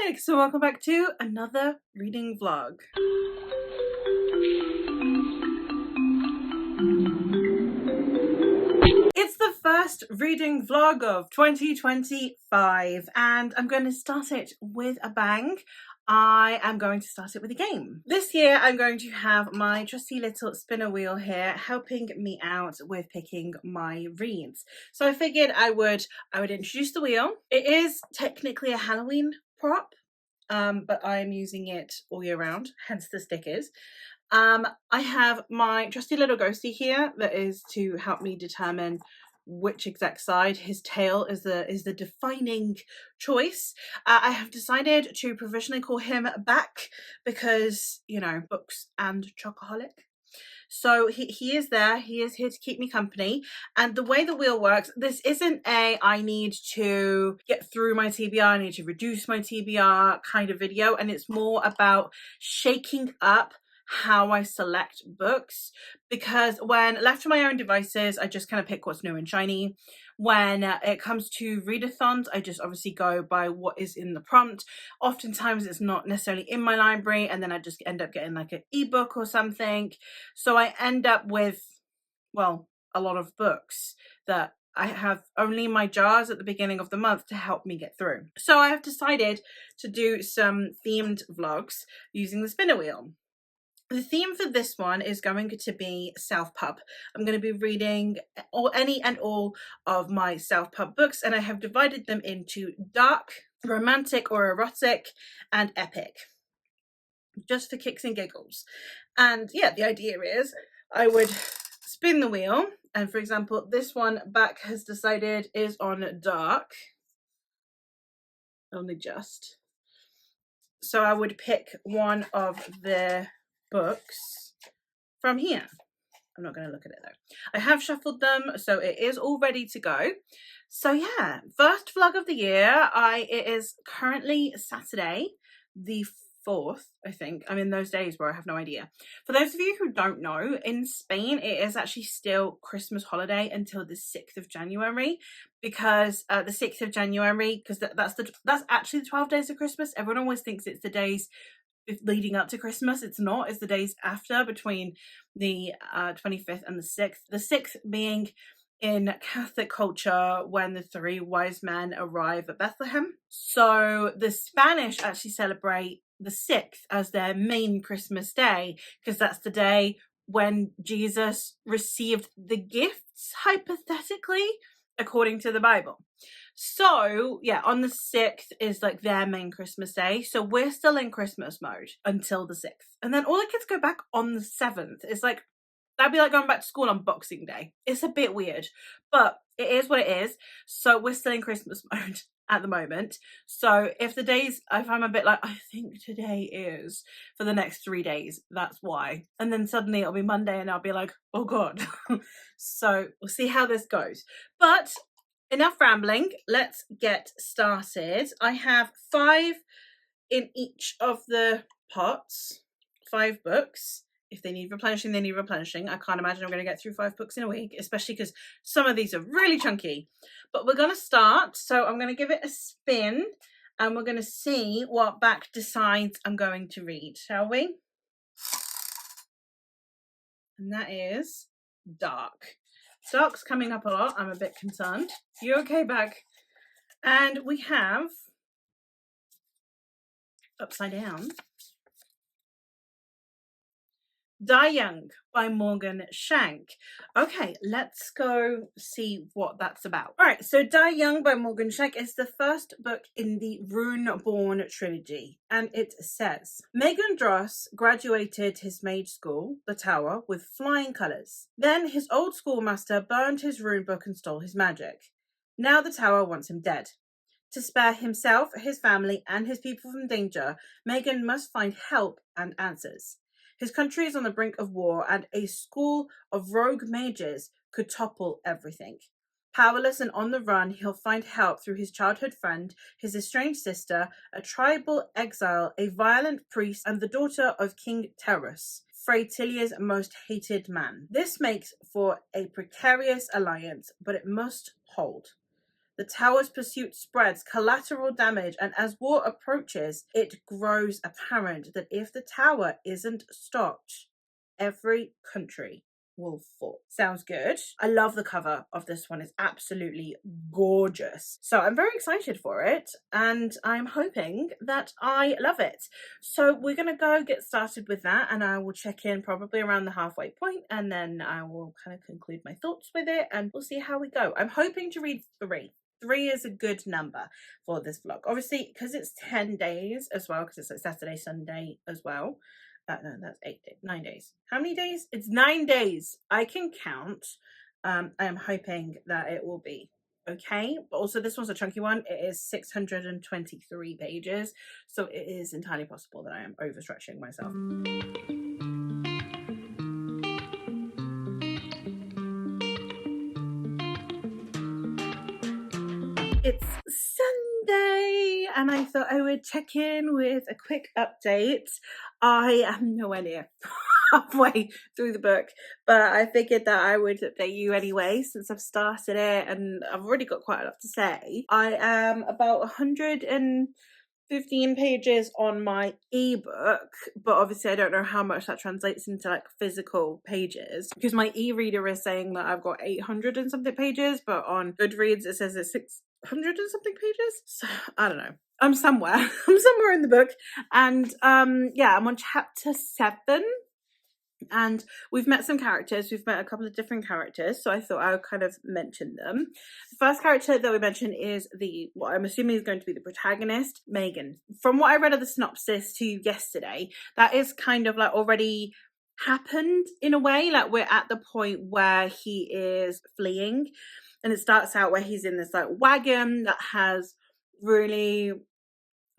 Alex, so welcome back to another reading vlog. It's the first reading vlog of 2025 and I'm going to start it with a bang. I am going to start it with a game. This year I'm going to have my trusty little spinner wheel here helping me out with picking my reads. So I figured I would introduce the wheel. It is technically a Halloween prop, but I'm using it all year round, hence the stickers. I have my trusty little ghosty here that is to help me determine which exact side. His tail is the defining choice. I have decided to provisionally call him Back because, you know, books and chocoholic. So he is there. He is here to keep me company. And the way the wheel works, this isn't I need to get through my TBR, I need to reduce my TBR kind of video. And it's more about shaking up how I select books, because when left to my own devices, I just kind of pick what's new and shiny. When it comes to readathons, I just obviously go by what is in the prompt. Oftentimes it's not necessarily in my library, and then I just end up getting like an ebook or something. So I end up with, well, a lot of books that I have only my jars at the beginning of the month to help me get through. So I have decided to do some themed vlogs using the spinner wheel. The theme for this one is going to be self-pub. I'm going to be reading any and all of my self-pub books, and I have divided them into dark, romantic or erotic, and epic, just for kicks and giggles. And yeah, the idea is I would spin the wheel, and for example, this one Back has decided is on dark, only just. So I would pick one of the books from here. I'm not going to look at it though. I have shuffled them, so it is all ready to go. So yeah, first vlog of the year. It is currently Saturday, the 4th, I think. I'm in those days where I have no idea. For those of you who don't know, in Spain it is actually still Christmas holiday until the 6th of January, because the 6th of January, because that's actually the 12 days of Christmas. Everyone always thinks it's the days leading up to Christmas. It's not. It's the days after, between the 25th and the 6th. The 6th being in Catholic culture when the 3 wise men arrive at Bethlehem. So the Spanish actually celebrate the 6th as their main Christmas day, because that's the day when Jesus received the gifts, hypothetically, according to the Bible. So yeah, on the 6th is like their main Christmas day. So we're still in Christmas mode until the 6th. And then all the kids go back on the 7th. It's like, that'd be like going back to school on Boxing Day. It's a bit weird, but it is what it is. So we're still in Christmas mode at the moment. So if I'm a bit like, I think today is, for the next 3 days, that's why. And then suddenly it'll be Monday and I'll be like, oh God. So we'll see how this goes. But enough rambling, let's get started. I have 5 in each of the pots, 5 books. If they need replenishing, they need replenishing. I can't imagine I'm going to get through 5 books in a week, especially because some of these are really chunky. But we're going to start. So I'm going to give it a spin and we're going to see what Back decides I'm going to read, shall we? And that is dark. Dark's coming up a lot. I'm a bit concerned. You okay, Back? And we have upside down Die Young by Morgan Shank. Okay, let's go see what that's about. All right, so Die Young by Morgan Shank is the first book in the Runeborn trilogy, and it says, Megan Dross graduated his mage school, the Tower, with flying colours. Then his old schoolmaster burned his rune book and stole his magic. Now the Tower wants him dead. To spare himself, his family, and his people from danger, Megan must find help and answers. His country is on the brink of war, and a school of rogue mages could topple everything. Powerless and on the run, he'll find help through his childhood friend, his estranged sister, a tribal exile, a violent priest, and the daughter of King Terrus, Freytilia's most hated man. This makes for a precarious alliance, but it must hold. The tower's pursuit spreads collateral damage, and as war approaches, it grows apparent that if the tower isn't stopped, every country will fall. Sounds good. I love the cover of this one. It's absolutely gorgeous. So I'm very excited for it, and I'm hoping that I love it. So we're gonna go get started with that, and I will check in probably around the halfway point, and then I will kind of conclude my thoughts with it, and we'll see how we go. I'm hoping to read 3. 3 is a good number for this vlog. Obviously, because it's 10 days as well, because it's like Saturday, Sunday as well. No, that's 9 days. How many days? It's 9 days. I can count. I am hoping that it will be okay. But also, this one's a chunky one. It is 623 pages. So it is entirely possible that I am overstretching myself. It's Sunday, and I thought I would check in with a quick update. I am nowhere near halfway through the book, but I figured that I would update you anyway since I've started it, and I've already got quite a lot to say. I am about 115 pages on my ebook, but obviously I don't know how much that translates into like physical pages, because my e-reader is saying that I've got 800 and something pages, but on Goodreads it says it's 600 and something pages. So I don't know. I'm somewhere. I'm somewhere in the book, and yeah, I'm on chapter 7. And we've met some characters. We've met a couple of different characters, so I thought I would kind of mention them. The first character that we mentioned is what I'm assuming is going to be the protagonist, Megan. From what I read of the synopsis to you yesterday, that is kind of like already happened in a way. Like we're at the point where he is fleeing, and it starts out where he's in this like wagon that has really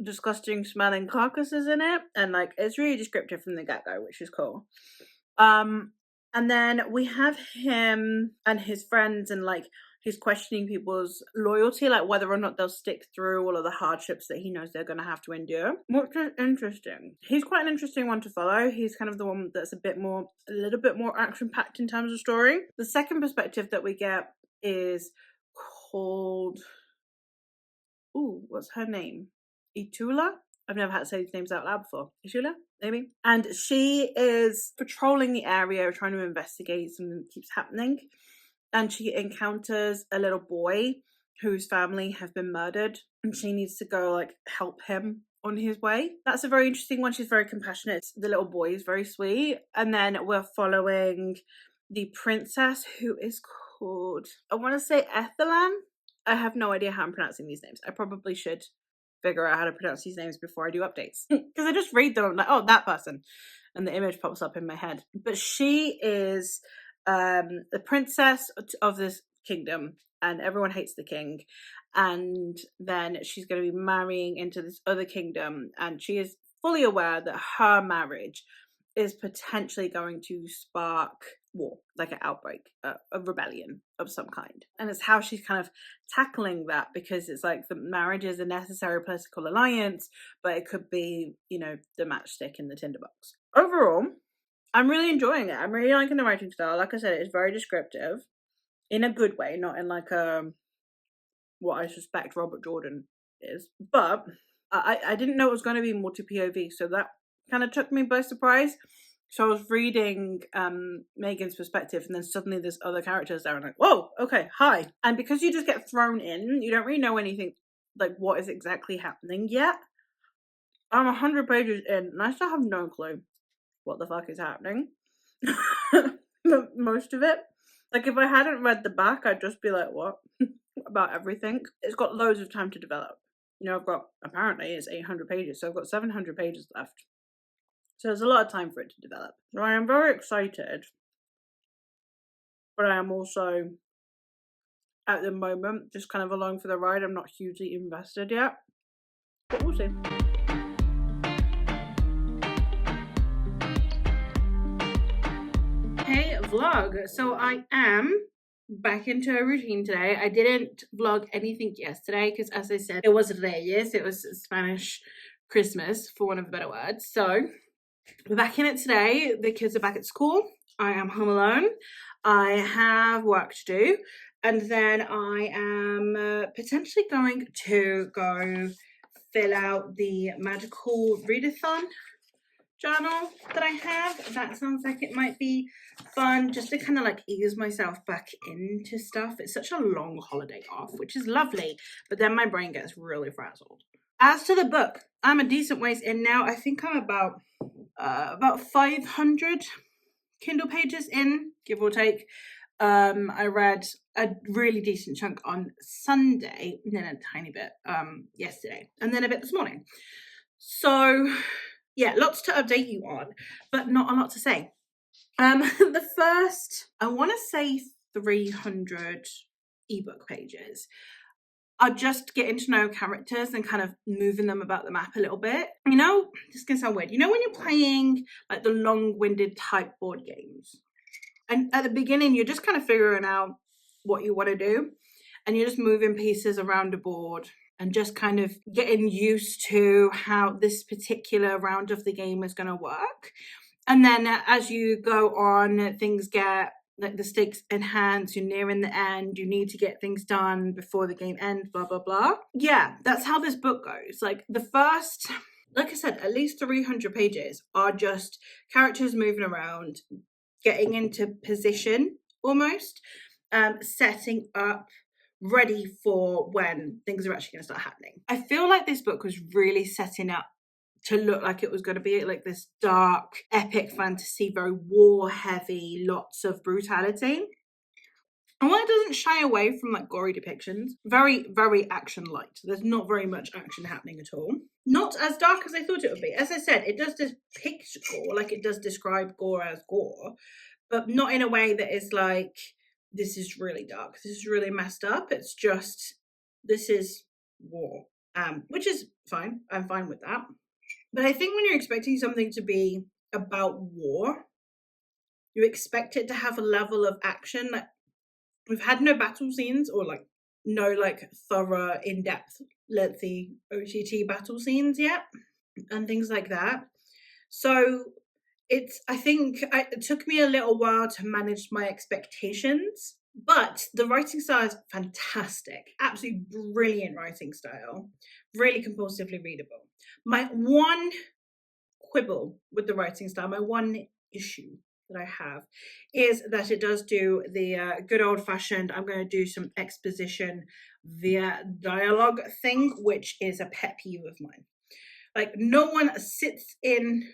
disgusting smelling carcasses in it, and like it's really descriptive from the get-go, which is cool. And then we have him and his friends, and like he's questioning people's loyalty, like whether or not they'll stick through all of the hardships that he knows they're going to have to endure, which is interesting. He's quite an interesting one to follow. He's kind of the one that's a little bit more action packed in terms of story. The second perspective that we get is called, what's her name? Itula? I've never had to say these names out loud before. Itula, maybe? And she is patrolling the area, trying to investigate something that keeps happening. And she encounters a little boy whose family have been murdered, and she needs to go like help him on his way. That's a very interesting one. She's very compassionate. The little boy is very sweet. And then we're following the princess, who is called, I want to say Ethelan. I have no idea how I'm pronouncing these names. I probably should figure out how to pronounce these names before I do updates, because I just read them, I'm like, oh, that person, and the image pops up in my head. But she is the princess of this kingdom, and everyone hates the king, and then she's going to be marrying into this other kingdom, and she is fully aware that her marriage is potentially going to spark war, like an outbreak, a rebellion of some kind. And it's how she's kind of tackling that, because it's like the marriage is a necessary political alliance, but it could be, you know, the matchstick in the tinderbox. Overall, I'm really enjoying it. I'm really liking the writing style. Like I said, it's very descriptive in a good way, not in like what I suspect Robert Jordan is. But I didn't know it was going to be multi-POV, so that kind of took me by surprise. So I was reading Megan's perspective, and then suddenly there's other characters there, and I'm like, whoa, okay, hi. And because you just get thrown in, you don't really know anything, like what is exactly happening yet. I'm 100 pages in, and I still have no clue what the fuck is happening. Most of it. Like, if I hadn't read the back, I'd just be like, what? About everything. It's got loads of time to develop. You know, apparently it's 800 pages, so I've got 700 pages left. So there's a lot of time for it to develop. So I am very excited, but I am also, at the moment, just kind of along for the ride. I'm not hugely invested yet, but we'll see. Hey vlog, so I am back into a routine today. I didn't vlog anything yesterday because, as I said, it was Reyes, it was Spanish Christmas, for want of a better word. So we're back in it today. The kids are back at school. I am home alone. I have work to do, And then I am potentially going to go fill out the magical readathon journal that I have. That sounds like it might be fun, just to kind of like ease myself back into stuff. It's such a long holiday off, which is lovely, but then my brain gets really frazzled. As to the book, I'm a decent ways in now. I think I'm about 500 Kindle pages in, give or take. I read a really decent chunk on Sunday, and then a tiny bit yesterday, and then a bit this morning. So yeah, lots to update you on, but not a lot to say. The first, I want to say 300 ebook pages are just getting to know characters and kind of moving them about the map a little bit. You know, this is gonna sound weird. You know when you're playing like the long-winded type board games, and at the beginning you're just kind of figuring out what you want to do, and you're just moving pieces around the board and just kind of getting used to how this particular round of the game is going to work. And then as you go on, things get like the stakes enhance, you're nearing the end, you need to get things done before the game ends, blah, blah, blah. Yeah, that's how this book goes. Like the first, like I said, at least 300 pages are just characters moving around, getting into position almost, setting up, ready for when things are actually going to start happening. I feel like this book was really setting up to look like it was going to be like this dark, epic fantasy, very war heavy, lots of brutality. And while it doesn't shy away from like gory depictions, very, very action light. There's not very much action happening at all. Not as dark as I thought it would be. As I said, it does depict gore, like it does describe gore as gore, but not in a way that is like, this is really dark, this is really messed up. It's just, this is war, which is fine. I'm fine with that. But I think when you're expecting something to be about war, you expect it to have a level of action. Like we've had no battle scenes or like no like thorough, in-depth, lengthy OTT battle scenes yet, and things like that. So I think it took me a little while to manage my expectations, but the writing style is fantastic. Absolutely brilliant writing style. Really compulsively readable. My one quibble with the writing style, my one issue that I have is that it does do the good old-fashioned, I'm going to do some exposition via dialogue thing, which is a pet peeve of mine. Like no one sits in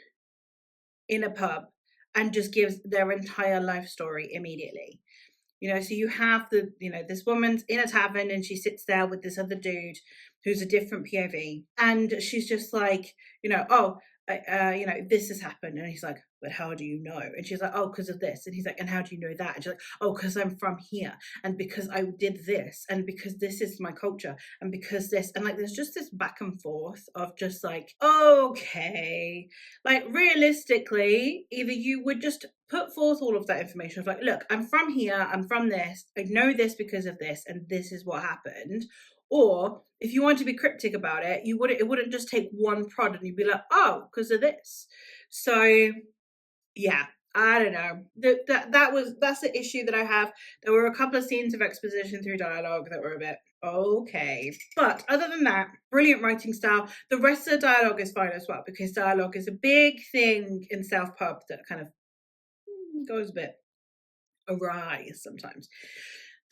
a pub and just gives their entire life story immediately. You know, so you have this woman's in a tavern and she sits there with this other dude who's a different POV, and she's just like, this has happened, and he's like, but how do you know? And she's like, oh, because of this, and he's like, and how do you know that? And she's like, oh, because I'm from here, and because I did this, and because this is my culture, and because this, and like there's just this back and forth of just like, okay, like realistically, either you would just put forth all of that information of like, look, I'm from here, I'm from this, I know this because of this, and this is what happened. Or if you want to be cryptic about it, it wouldn't just take one prod and you'd be like, oh, because of this. So yeah, I don't know. That's the issue that I have. There were a couple of scenes of exposition through dialogue that were a bit okay. But other than that, brilliant writing style. The rest of the dialogue is fine as well, because dialogue is a big thing in self-pub that kind of goes a bit awry sometimes.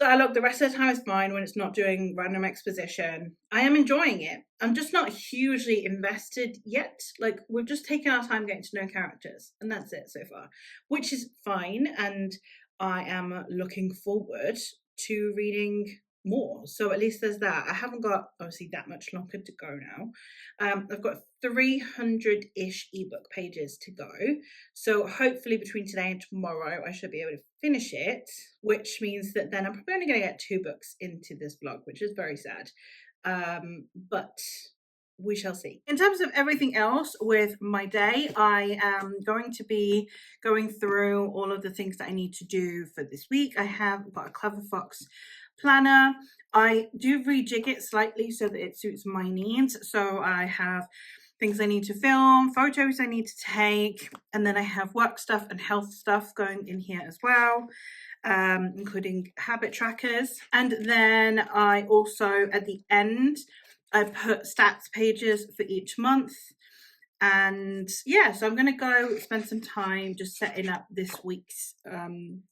Dialogue the rest of the time is fine when it's not doing random exposition. I am enjoying it. I'm just not hugely invested yet. Like we've just taken our time getting to know characters, and that's it so far, which is fine. And I am looking forward to reading more. So at least there's that. I haven't got obviously that much longer to go now. I've got 300-ish ebook pages to go. So hopefully between today and tomorrow, I should be able to finish it, which means that then I'm probably only going to get 2 books into this vlog, which is very sad. But we shall see. In terms of everything else with my day, I am going to be going through all of the things that I need to do for this week. I have got a Clever Fox planner. I do rejig it slightly so that it suits my needs. So I have things I need to film, photos I need to take, and then I have work stuff and health stuff going in here as well, including habit trackers. And then I also, at the end, I put stats pages for each month. And yeah, so I'm going to go spend some time just setting up this week's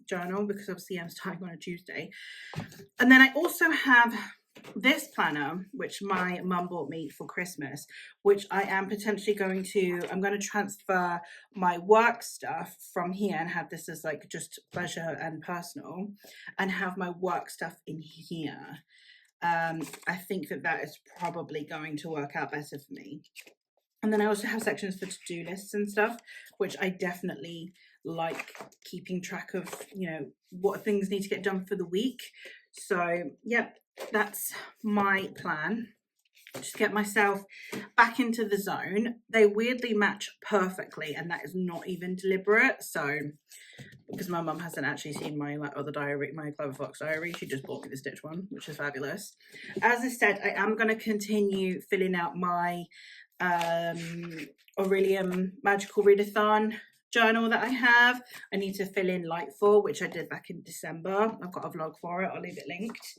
journal, because obviously I'm starting on a Tuesday. And then I also have this planner, which my mum bought me for Christmas, which I am potentially I'm going to transfer my work stuff from here and have this as like just pleasure and personal, and have my work stuff in here. I think that is probably going to work out better for me. And then I also have sections for to-do lists and stuff, which I definitely like keeping track of, you know, what things need to get done for the week. So, yep, that's my plan. Just get myself back into the zone. They weirdly match perfectly, and that is not even deliberate. So, because my mum hasn't actually seen my other diary, my Clover Fox diary, she just bought me the Stitch one, which is fabulous. As I said, I am going to continue filling out my Aurelium Magical Readathon journal that I have. I need to fill in Lightfall, which I did back in December. I've got a vlog for it, I'll leave it linked.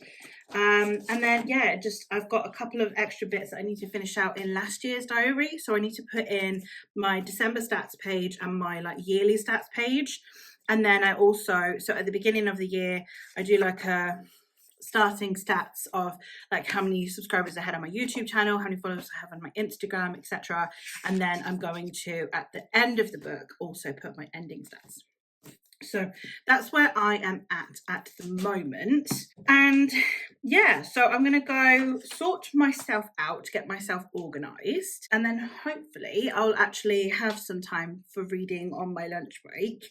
And then yeah, I've got a couple of extra bits that I need to finish out in last year's diary. So I need to put in my December stats page and my like yearly stats page. And then I also, so at the beginning of the year, I do like a starting stats of like how many subscribers I had on my YouTube channel, how many followers I have on my Instagram, etc. And then I'm going to, at the end of the book, also put my ending stats. So that's where I am at the moment. And yeah, so I'm going to go sort myself out, get myself organized, and then hopefully I'll actually have some time for reading on my lunch break.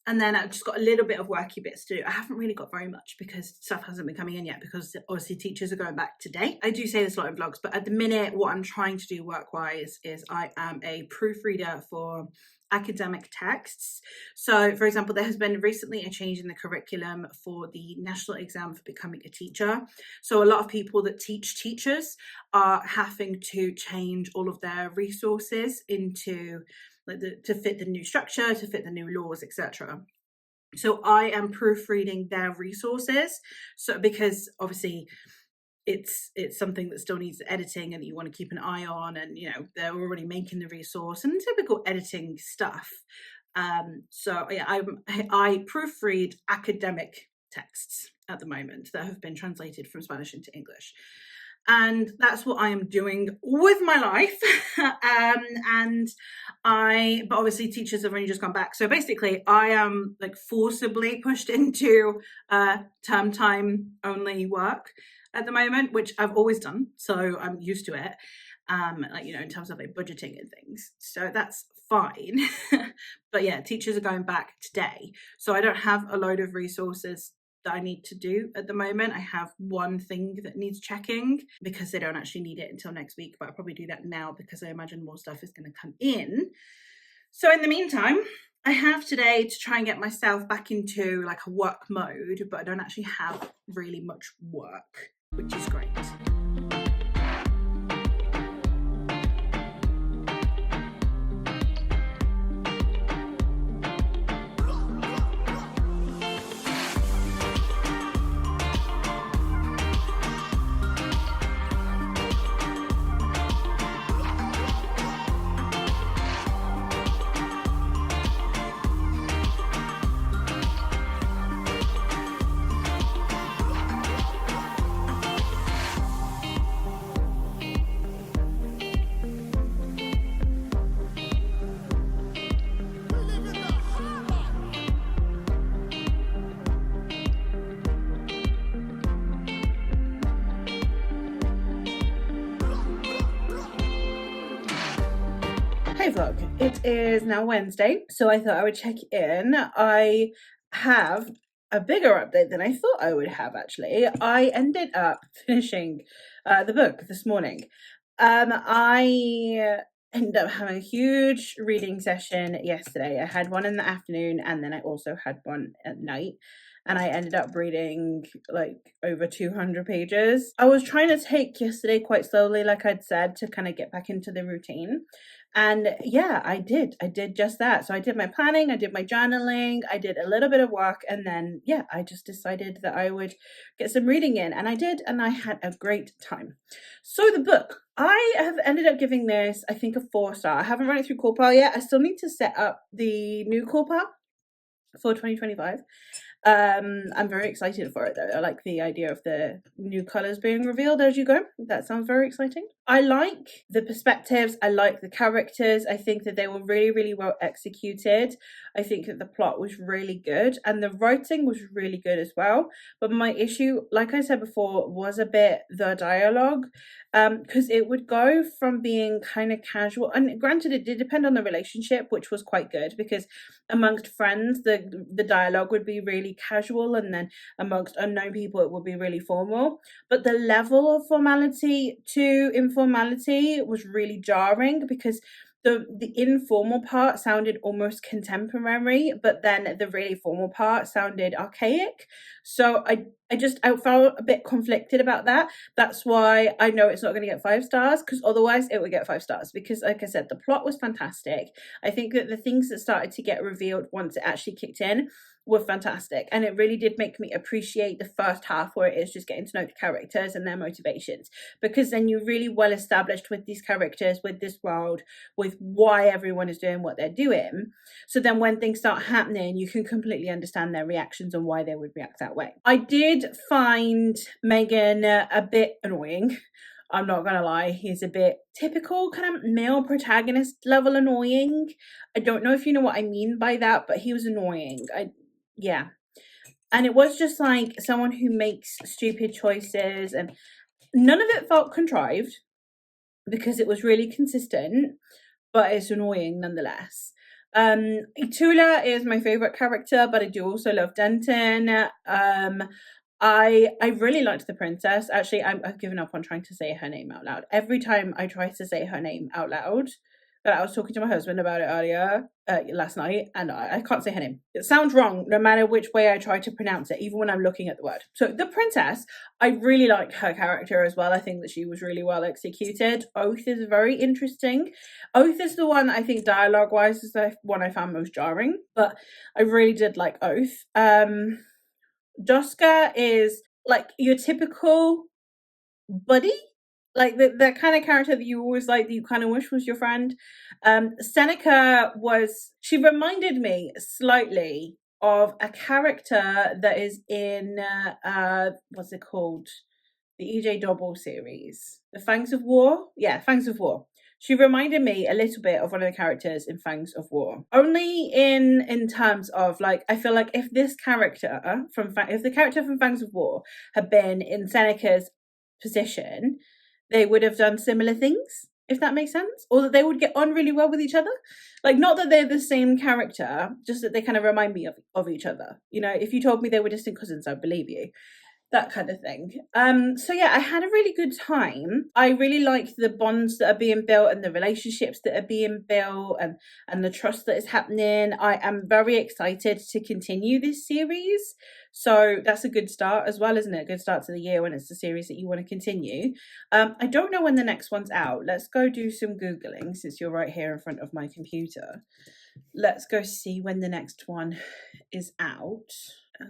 And then I've just got a little bit of worky bits to do. I haven't really got very much because stuff hasn't been coming in yet, because obviously teachers are going back today. I do say this a lot in vlogs, but at the minute, what I'm trying to do work-wise is I am a proofreader for academic texts. So, for example, there has been recently a change in the curriculum for the national exam for becoming a teacher. So a lot of people that teach teachers are having to change all of their resources into like to fit the new structure, to fit the new laws, etc. So I am proofreading their resources. So because obviously it's something that still needs editing and that you want to keep an eye on, and you know they're already making the resource and typical editing stuff. So yeah, I proofread academic texts at the moment that have been translated from Spanish into English. And that's what I am doing with my life. But obviously teachers have only just gone back. So basically I am like forcibly pushed into term time only work at the moment, which I've always done. So I'm used to it, like, you know, in terms of like budgeting and things. So that's fine. But yeah, teachers are going back today. So I don't have a load of resources that I need to do at the moment. I have one thing that needs checking because they don't actually need it until next week, but I'll probably do that now because I imagine more stuff is going to come in. So in the meantime, I have today to try and get myself back into like a work mode, but I don't actually have really much work, which is great. Hey vlog, it is now Wednesday, so I thought I would check in. I have a bigger update than I thought I would have, actually. I ended up finishing the book this morning. I ended up having a huge reading session yesterday. I had one in the afternoon and then I also had one at night. and I ended up reading like over 200 pages. I was trying to take yesterday quite slowly, like I'd said, to kind of get back into the routine. And yeah, I did just that. So I did my planning, I did my journaling, I did a little bit of work, and then yeah, I just decided that I would get some reading in, and I did, and I had a great time. So the book, I have ended up giving this, I think, a 4-star. I haven't run it through Corpal yet. I still need to set up the new Corpal for 2025. I'm very excited for it though. I like the idea of the new colors being revealed as you go. That sounds very exciting. I like the perspectives. I like the characters. I think that they were really, really well executed. I think that the plot was really good and the writing was really good as well. But my issue, like I said before, was a bit the dialogue, because it would go from being kind of casual, and granted it did depend on the relationship, which was quite good, because amongst friends the dialogue would be really casual, and then amongst unknown people it would be really formal. But the level of formality to informality was really jarring, because the informal part sounded almost contemporary, but then the really formal part sounded archaic. So I felt a bit conflicted about that. That's why I know it's not going to get 5 stars, because otherwise it would get 5 stars, because like I said, the plot was fantastic. I think that the things that started to get revealed once it actually kicked in were fantastic, and it really did make me appreciate the first half, where it is just getting to know the characters and their motivations, because then you're really well established with these characters, with this world, with why everyone is doing what they're doing. So then when things start happening, you can completely understand their reactions and why they would react that way. I did find Megan a bit annoying. I'm not gonna lie, he's a bit typical kind of male protagonist level annoying. I don't know if you know what I mean by that, but he was annoying. Yeah. And it was just like someone who makes stupid choices, and none of it felt contrived because it was really consistent, but it's annoying nonetheless. Tula is my favorite character, but I do also love Denton. I really liked the princess. Actually, I've given up on trying to say her name out loud. Every time I try to say her name out loud, but I was talking to my husband about it earlier, last night, and I can't say her name. It sounds wrong no matter which way I try to pronounce it, even when I'm looking at the word. So the princess, I really like her character as well. I think that she was really well executed. Oath is very interesting. Oath is the one that I think dialogue-wise is the one I found most jarring, but I really did like Oath. Doska is like your typical buddy, like the kind of character that you always like, that you kind of wish was your friend. Seneca she reminded me slightly of a character that is in what's it called, the EJ Double series, the Fangs of War. Yeah, Fangs of War. She reminded me a little bit of one of the characters in Fangs of War. Only in terms of, like, I feel like if the character from Fangs of War had been in Seneca's position, they would have done similar things, if that makes sense, or that they would get on really well with each other. Like, not that they're the same character, just that they kind of remind me of each other. You know, if you told me they were distant cousins, I'd believe you. That kind of thing. So yeah, I had a really good time. I really liked the bonds that are being built and the relationships that are being built, and the trust that is happening. I am very excited to continue this series. So that's a good start as well, isn't it? A good start to the year when it's a series that you want to continue. I don't know when the next one's out. Let's go do some Googling, since you're right here in front of my computer. Let's go see when the next one is out.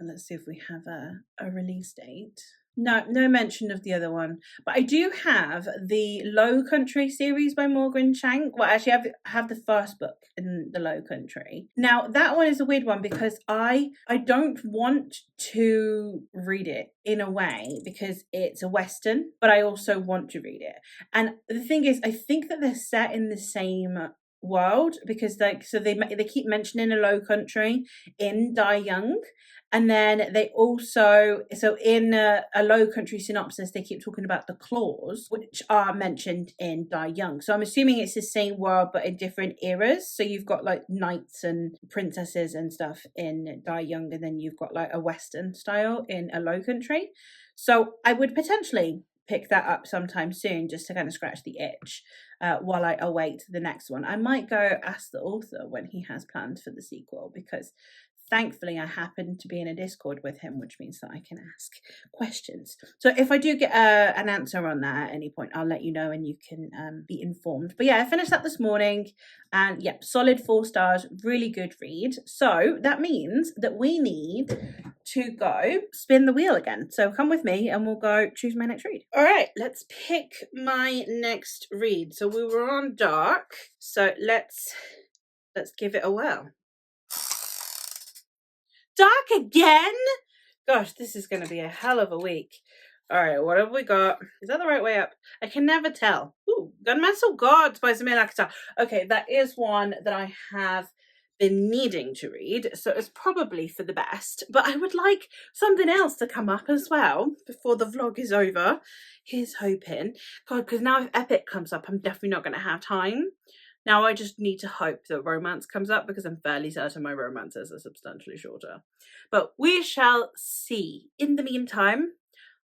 Let's see if we have a release date. No mention of the other one. But I do have the Low Country series by Morgan Shank. Well, actually, I have the first book in the Low Country. Now, that one is a weird one, because I don't want to read it in a way because it's a Western, but I also want to read it. And the thing is, I think that they're set in the same world, because they keep mentioning a Low Country in Die Young, and then they also, so in a Low Country synopsis, they keep talking about the claws, which are mentioned in Die Young. So I'm assuming it's the same world but in different eras. So you've got like knights and princesses and stuff in Die Young, and then you've got like a Western style in a Low Country. So I would potentially pick that up sometime soon, just to kind of scratch the itch while I await the next one. I might go ask the author when he has plans for the sequel, because Thankfully, I happen to be in a Discord with him, which means that I can ask questions. So if I do get an answer on that at any point, I'll let you know and you can be informed. But yeah, I finished that this morning and yep, solid 4 stars, really good read. So that means that we need to go spin the wheel again. So come with me and we'll go choose my next read. All right, let's pick my next read. So we were on dark, so let's give it a whirl. Dark again? Gosh, this is going to be a hell of a week. All right, what have we got? Is that the right way up? I can never tell. Ooh, Gunmetal Gods by Zamir Akhtar. Okay, that is one that I have been needing to read, so it's probably for the best. But I would like something else to come up as well before the vlog is over. Here's hoping. God, because now if Epic comes up, I'm definitely not going to have time. Now I just need to hope that romance comes up because I'm fairly certain my romances are substantially shorter. But we shall see. In the meantime,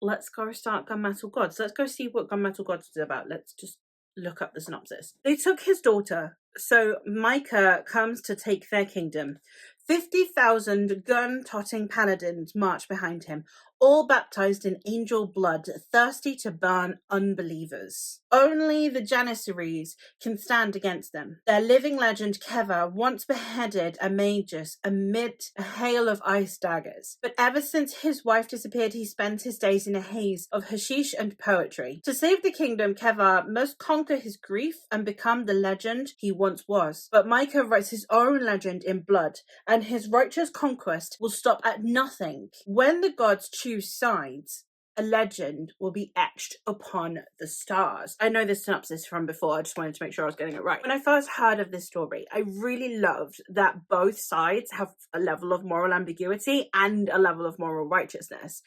let's go start Gunmetal Gods. Let's go see what Gunmetal Gods is about. Let's just look up the synopsis. They took his daughter, so Micah comes to take their kingdom. 50,000 gun-totting paladins march behind him, all baptized in angel blood, thirsty to burn unbelievers. Only the Janissaries can stand against them. Their living legend Keva once beheaded a magus amid a hail of ice daggers. But ever since his wife disappeared, he spends his days in a haze of hashish and poetry. To save the kingdom, Keva must conquer his grief and become the legend he once was. But Micah writes his own legend in blood, and his righteous conquest will stop at nothing. When the gods choose sides, a legend will be etched upon the stars. I know this synopsis from before, I just wanted to make sure I was getting it right. When I first heard of this story, I really loved that both sides have a level of moral ambiguity and a level of moral righteousness.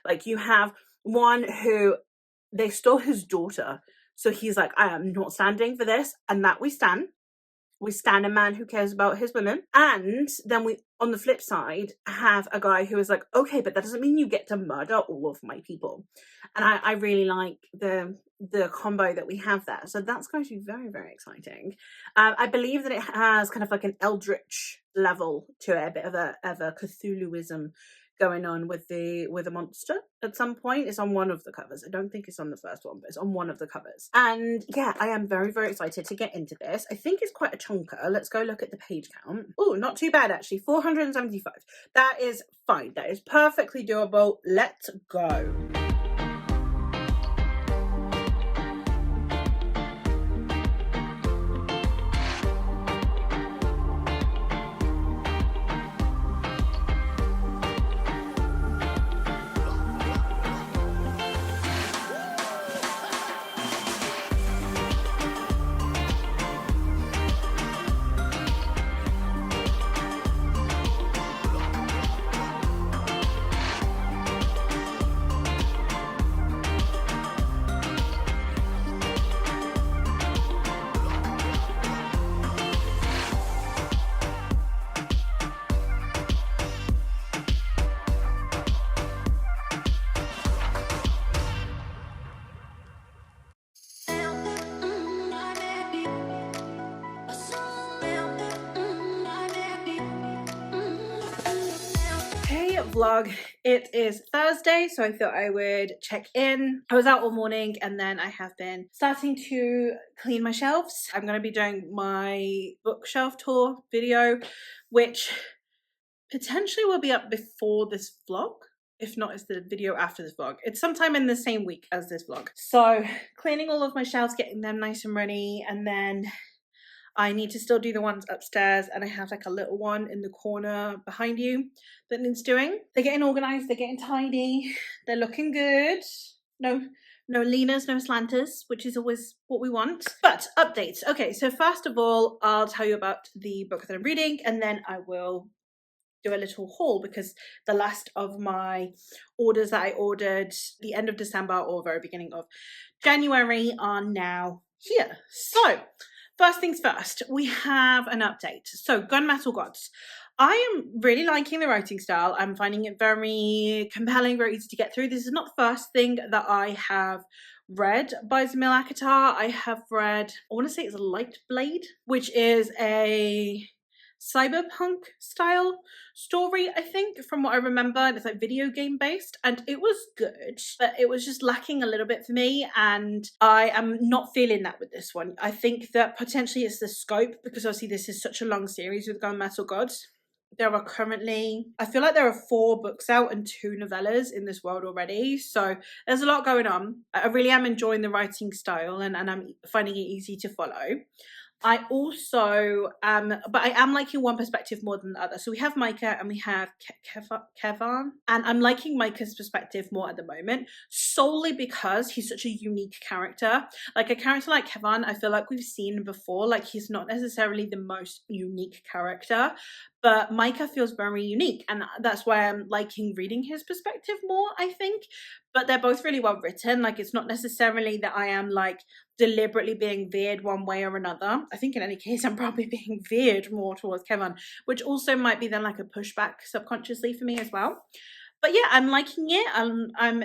Like you have one who, they stole his daughter, so he's like, I am not standing for this, and that we stand. We stand a man who cares about his women. And then we, on the flip side, have a guy who is like, okay, but that doesn't mean you get to murder all of my people. And I really like the combo that we have there. So that's going to be very, very exciting. I believe that it has kind of like an eldritch level to it, a bit of a Cthulhuism going on with a monster at some point. It's on one of the covers. I don't think it's on the first one, but it's on one of the covers. And yeah, I am very, very excited to get into this. I think it's quite a chunker. Let's go look at the page count. Oh, not too bad actually. 475. That is fine. That is perfectly doable. Let's go. Vlog. It is Thursday, so I thought I would check in. I was out all morning and then I have been starting to clean my shelves. I'm going to be doing my bookshelf tour video, which potentially will be up before this vlog. If not, it's the video after this vlog. It's sometime in the same week as this vlog. So cleaning all of my shelves, getting them nice and ready, and then I need to still do the ones upstairs, and I have like a little one in the corner behind you that needs doing. They're getting organized, they're getting tidy, they're looking good. No leaners, no slanters, which is always what we want. But updates. Okay, so first of all, I'll tell you about the book that I'm reading, and then I will do a little haul because the last of my orders that I ordered the end of December or very beginning of January are now here. So first things first, we have an update. So Gunmetal Gods. I am really liking the writing style. I'm finding it very compelling, very easy to get through. This is not the first thing that I have read by Zamir Akhtar. I have read, I want to say it's Light Blade, which is a cyberpunk style story, I think, from what I remember. It's like video game based, and it was good, but it was just lacking a little bit for me, and I am not feeling that with this one. I think that potentially it's the scope, because obviously this is such a long series with Gunmetal Gods. There are currently, I feel like there are 4 books out and 2 novellas in this world already. So there's a lot going on. I really am enjoying the writing style, and I'm finding it easy to follow. I also but I am liking one perspective more than the other. So we have Micah and we have Kevan, and I'm liking Micah's perspective more at the moment, solely because he's such a unique character. Like a character like Kevan, I feel like we've seen before. Like he's not necessarily the most unique character, but Micah feels very unique, and that's why I'm liking reading his perspective more, I think. But they're both really well written. Like it's not necessarily that I am like deliberately being veered one way or another. I think in any case I'm probably being veered more towards Kevin, which also might be then like a pushback subconsciously for me as well. But yeah, I'm liking it. I'm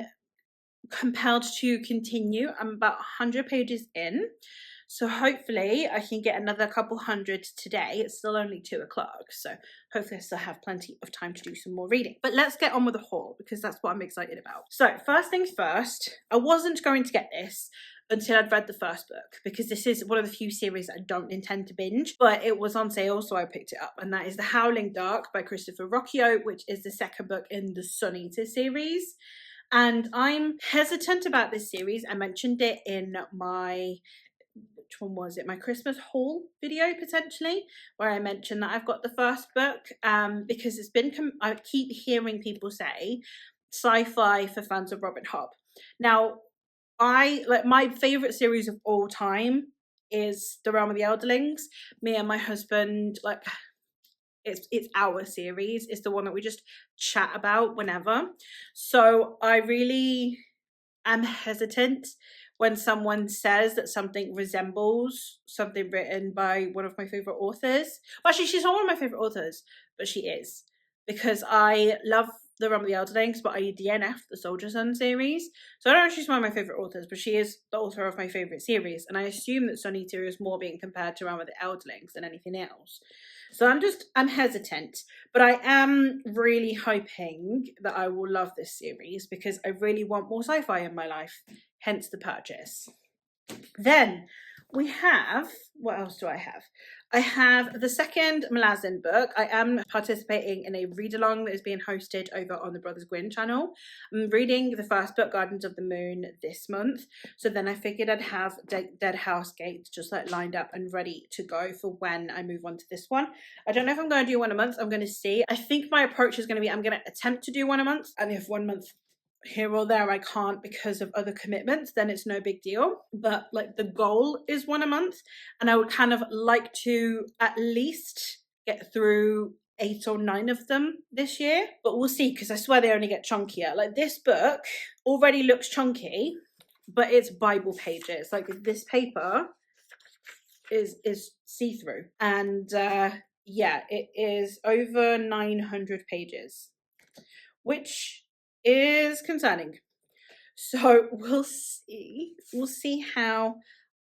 compelled to continue. I'm about 100 pages in, so hopefully I can get another couple hundred today. It's still only 2 o'clock, so hopefully I still have plenty of time to do some more reading. But let's get on with the haul, because that's what I'm excited about. So first things first, I wasn't going to get this until I'd read the first book, because this is one of the few series I don't intend to binge, but it was on sale, so I picked it up, and that is The Howling Dark by Christopher Rocchio, which is the second book in the Sun Eater series. And I'm hesitant about this series. I mentioned it in my, which one was it? My Christmas haul video, potentially, where I mentioned that I've got the first book, because it's been, I keep hearing people say sci-fi for fans of Robin Hobb. Now, I like, my favorite series of all time is The Realm of the Elderlings. Me and my husband, like, it's our series. It's the one that we just chat about whenever. So I really am hesitant when someone says that something resembles something written by one of my favorite authors. Well, actually, she's not one of my favorite authors, but she is, because I love The Realm of the Elderlings, but I DNF the Soldier Sun series. So I don't know if she's one of my favorite authors, but she is the author of my favorite series, and I assume that Sun Eater is more being compared to Realm of the Elderlings than anything else. So I'm hesitant, but I am really hoping that I will love this series, because I really want more sci-fi in my life, hence the purchase. Then we have, what else do I have? I have the second Malazan book. I am participating in a read-along that is being hosted over on the Brothers Gwyn channel. I'm reading the first book, Gardens of the Moon, this month. So then I figured I'd have Dead House Gate just like lined up and ready to go for when I move on to this one. I don't know if I'm going to do one a month. I'm going to see. I think my approach is going to be, I'm going to attempt to do one a month. And if 1 month here or there I can't because of other commitments, then it's no big deal. But like the goal is 1 a month, and I would kind of like to at least get through 8 or 9 of them this year, but we'll see, because I swear they only get chunkier. Like this book already looks chunky, but it's Bible pages. Like this paper is see-through, and yeah, it is over 900 pages, which is concerning. So we'll see how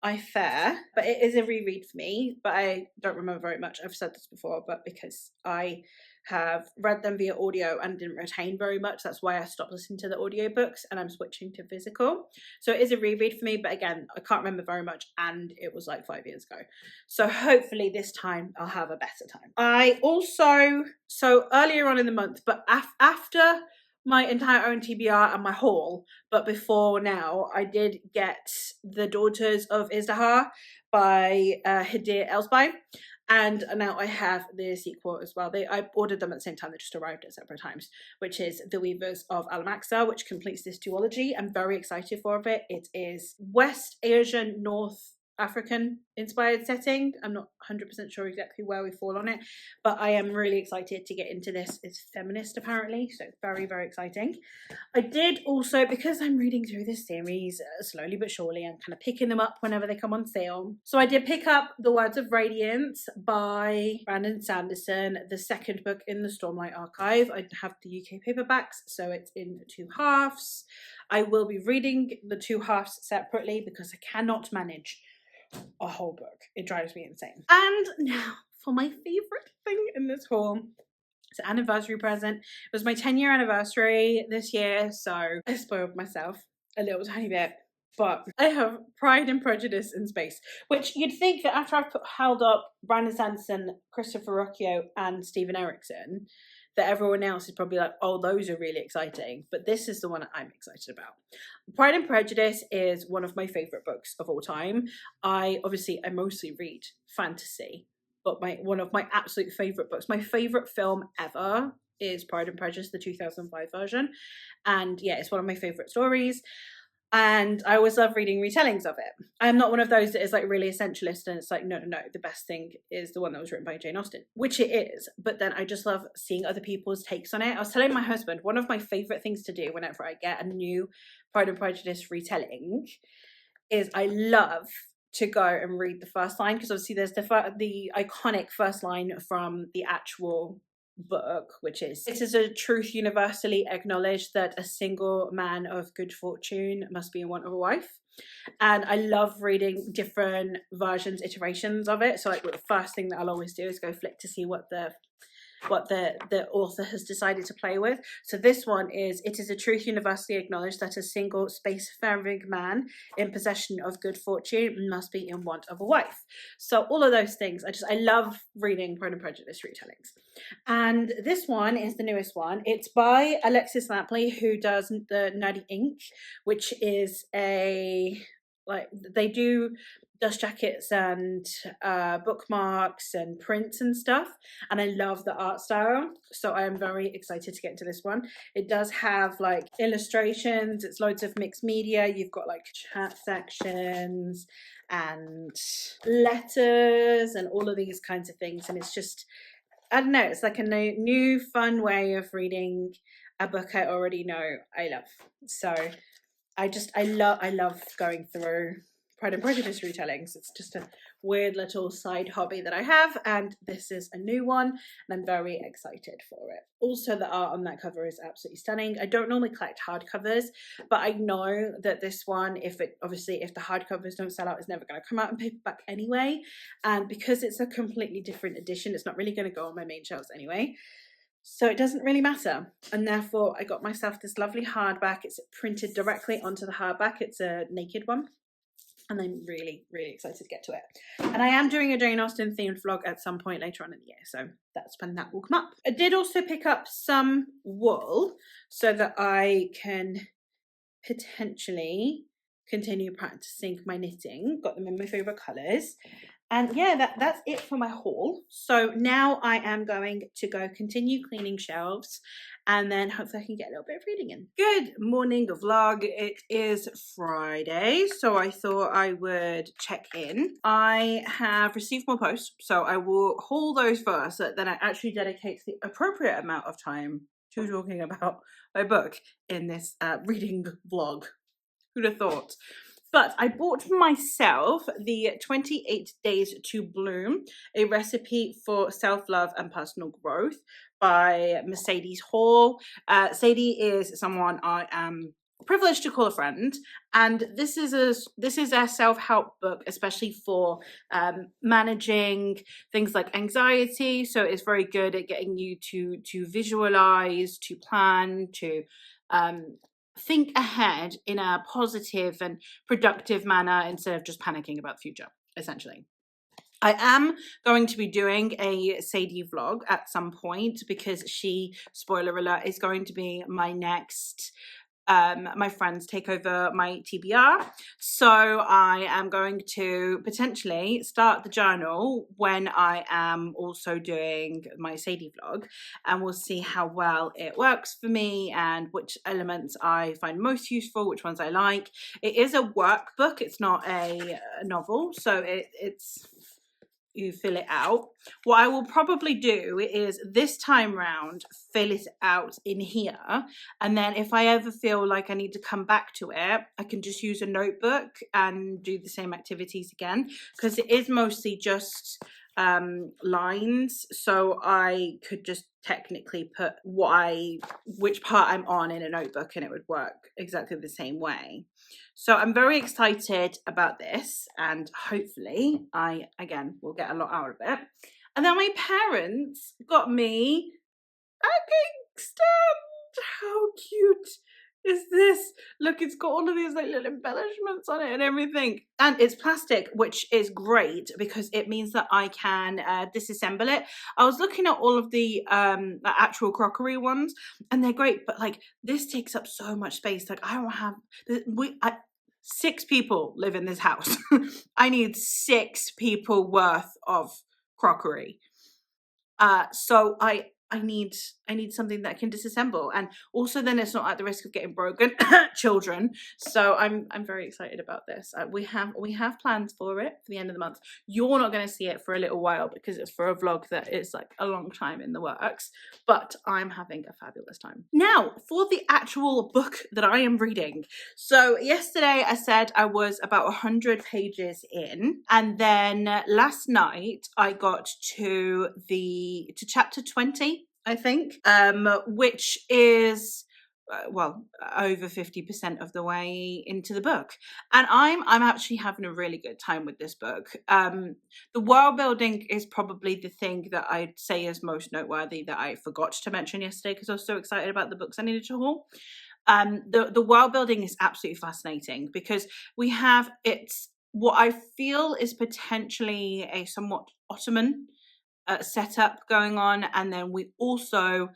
I fare, but it is a reread for me, but I don't remember very much. I've said this before, but because I have read them via audio and didn't retain very much, that's why I stopped listening to the audiobooks and I'm switching to physical. So it is a reread for me, but again, I can't remember very much, and it was like 5 years ago. So hopefully this time I'll have a better time. I also, so earlier on in the month, but after my entire own TBR and my haul, but before now, I did get The Daughters of Izdahar by Hadir Elsby, and now I have the sequel as well. I ordered them at the same time, they just arrived at separate times, which is The Weavers of Al-Aqsa, which completes this duology. I'm very excited for it. It is West Asian, North African inspired setting. I'm not 100% sure exactly where we fall on it, but I am really excited to get into this. It's feminist apparently, so very, very exciting. I did also, because I'm reading through this series slowly but surely, I'm kind of picking them up whenever they come on sale. So I did pick up The Words of Radiance by Brandon Sanderson, the second book in the Stormlight Archive. I have the UK paperbacks, so it's in 2 halves. I will be reading the 2 halves separately because I cannot manage a whole book. It drives me insane. And now for my favorite thing in this haul. It's an anniversary present. It was my 10-year anniversary this year, so I spoiled myself a little tiny bit. But I have Pride and Prejudice in Space, which you'd think that after I've held up Brandon Sanderson, Christopher Rucchio, and Stephen Erickson, that everyone else is probably like, oh, those are really exciting. But this is the one I'm excited about. Pride and Prejudice is one of my favourite books of all time. I mostly read fantasy, but one of my absolute favourite books, my favourite film ever is Pride and Prejudice, the 2005 version. And yeah, it's one of my favourite stories. And I always love reading retellings of it. I'm not one of those that is like really essentialist and it's like, no, the best thing is the one that was written by Jane Austen, which it is. But then I just love seeing other people's takes on it. I was telling my husband, one of my favourite things to do whenever I get a new Pride and Prejudice retelling is I love to go and read the first line, because obviously there's the iconic first line from the actual book, which is, "It is a truth universally acknowledged that a single man of good fortune must be in want of a wife." And I love reading different versions, iterations of it. So like the first thing that I'll always do is go flick to see what the author has decided to play with. So this one is, "It is a truth universally acknowledged that a single spacefaring man in possession of good fortune must be in want of a wife." So all of those things, I love reading Pride and Prejudice retellings. And this one is the newest one. It's by Alexis Lampley, who does the Nerdy Ink, which is they do dust jackets and bookmarks and prints and stuff, and I love the art style, so I am very excited to get into this one. It does have like illustrations, it's loads of mixed media, you've got like chat sections and letters and all of these kinds of things, and it's just, I don't know, it's like a new fun way of reading a book I already know I love. So I love going through Pride and Prejudice retellings. It's just a weird little side hobby that I have, and this is a new one, and I'm very excited for it. Also, the art on that cover is absolutely stunning. I don't normally collect hardcovers, but I know that this one, if the hardcovers don't sell out, it's never going to come out in paperback anyway, and because it's a completely different edition, it's not really going to go on my main shelves anyway. So it doesn't really matter, and therefore I got myself this lovely hardback. It's printed directly onto the hardback. It's a naked one, and I'm really, really excited to get to it. And I am doing a Jane Austen themed vlog at some point later on in the year, so that's when that will come up. I did also pick up some wool so that I can potentially continue practicing my knitting. Got them in my favourite colours. And yeah, that's it for my haul. So now I am going to go continue cleaning shelves, and then hopefully I can get a little bit of reading in. Good morning, vlog. It is Friday, so I thought I would check in. I have received more posts, so I will haul those first, so that then I actually dedicate the appropriate amount of time to talking about my book in this reading vlog. Who'd have thought? But I bought myself the 28 Days to Bloom, a recipe for self-love and personal growth by Mercedes Hall. Sadie is someone I am privileged to call a friend, and this is a self-help book, especially for managing things like anxiety. So it's very good at getting you to visualize, to plan, to think ahead in a positive and productive manner instead of just panicking about the future, essentially. I am going to be doing a Sadie vlog at some point, because she, spoiler alert, is going to be my next my friends take over my TBR. So I am going to potentially start the journal when I am also doing my Sadie vlog, and we'll see how well it works for me and which elements I find most useful, which ones I like. It is a workbook, it's not a novel, so it's you fill it out. What I will probably do is this time round fill it out in here, and then if I ever feel like I need to come back to it, I can just use a notebook and do the same activities again, because it is mostly just lines, so I could just technically put which part I'm on in a notebook, and it would work exactly the same way. So I'm very excited about this, and hopefully I again will get a lot out of it. And then my parents got me a cake stand. How cute is this? Look, it's got all of these like little embellishments on it and everything. And it's plastic, which is great because it means that I can disassemble it. I was looking at all of the actual crockery ones, and they're great, but like this takes up so much space. Like I don't have, 6 people live in this house. I need 6 people worth of crockery. So I need something that can disassemble, and also then it's not at the risk of getting broken. Children. So I'm very excited about this. We have plans for it for the end of the month. You're not going to see it for a little while because it's for a vlog that is like a long time in the works, but I'm having a fabulous time. Now for the actual book that I am reading. So yesterday I said I was about 100 pages in, and then last night I got to chapter 20, I think, which is well over 50% of the way into the book, and I'm actually having a really good time with this book. The world building is probably the thing that I'd say is most noteworthy that I forgot to mention yesterday because I was so excited about the books I needed to haul. The world building is absolutely fascinating because we have what I feel is potentially a somewhat Ottoman setup going on, and then we also